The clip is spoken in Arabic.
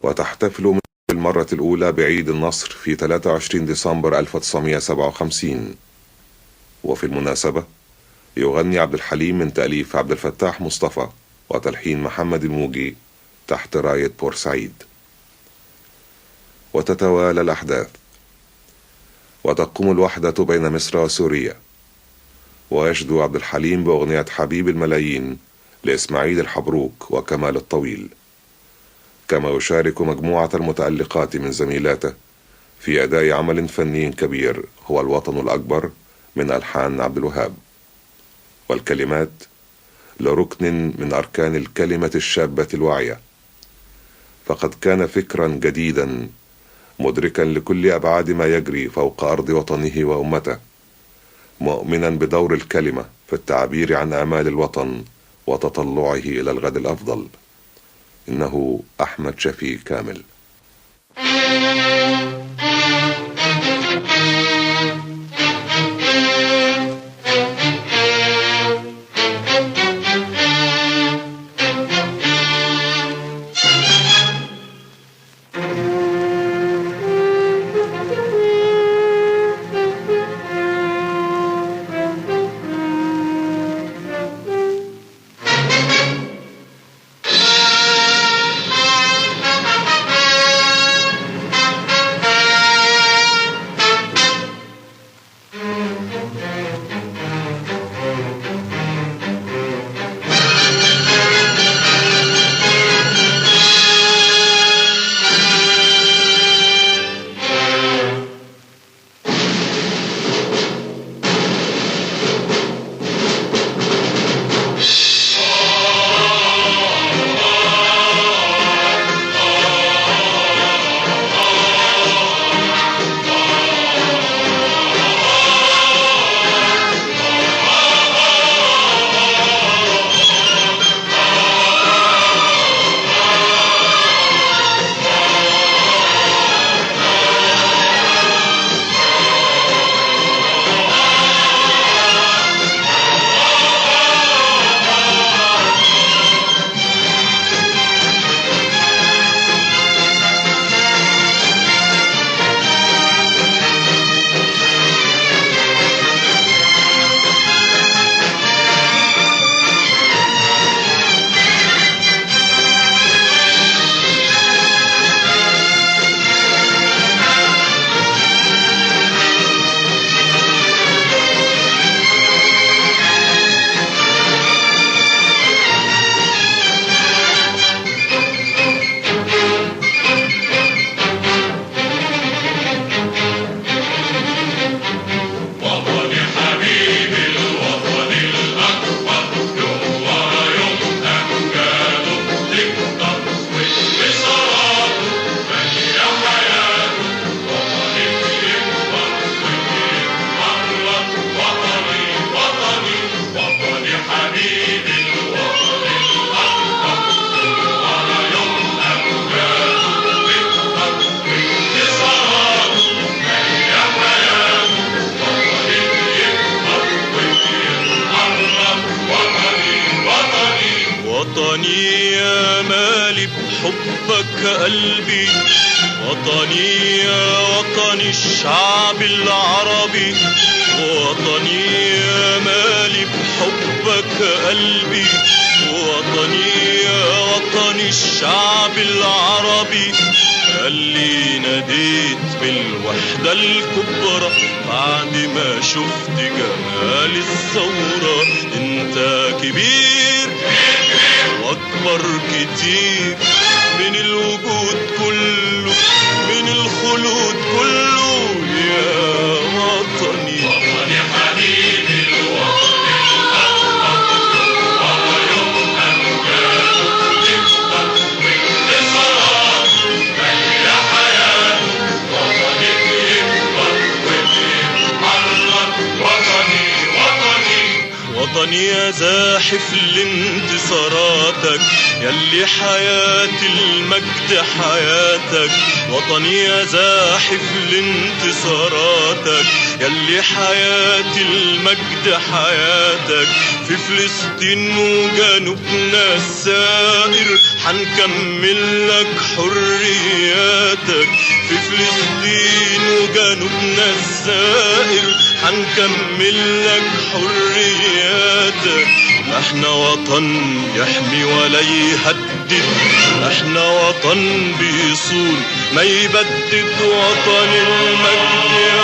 وتحتفل بالمرة الأولى بعيد النصر في 23 ديسمبر 1957. وفي المناسبة يغني عبد الحليم من تأليف عبد الفتاح مصطفى وتلحين محمد الموجي تحت راية بورسعيد. وتتوالى الأحداث، وتقوم الوحدة بين مصر وسوريا، ويشدو عبد الحليم بأغنية حبيب الملايين لإسماعيل الحبروك وكمال الطويل، كما يشارك مجموعة المتألقات من زميلاته في أداء عمل فني كبير هو الوطن الأكبر من ألحان عبد الوهاب. والكلمات لركن من أركان الكلمة الشابة الواعية، فقد كان فكرا جديدا مدركا لكل أبعاد ما يجري فوق أرض وطنه وأمته، مؤمنا بدور الكلمة في التعبير عن آمال الوطن وتطلعه إلى الغد الأفضل. إنه أحمد شفيق كامل. وطني يا مالي بحبك قلبي، وطني يا وطني الشعب العربي، وطني يا مالي بحبك قلبي، وطني يا وطني الشعب العربي، اللي ناديت بالوحدة الكبرى بعد ما شفت جمال الثورة. انت كبير واكبر كتير من الوجود كله، من الخلود كله يا وطني. وطني حبيبي الوطن الأكبر، وهو يوم أمجاد يكبر وانتصاراته مالية حياته. وطني بيكبر وبيتحرر، وطني وطني وطني يا زاحف لانتصاراتك يلي حياة المجد حياتك. وطني يا زاحف لانتصاراتك يلي حياة المجد حياتك. في فلسطين وجنوبنا السائر حنكمل لك حرياتك. في فلسطين وجنوبنا السائر حنكمل لك حرياتك. احنا وطن يحمي ولا يهدد، احنا وطن بيصون ما يبدد. وطن المجد يا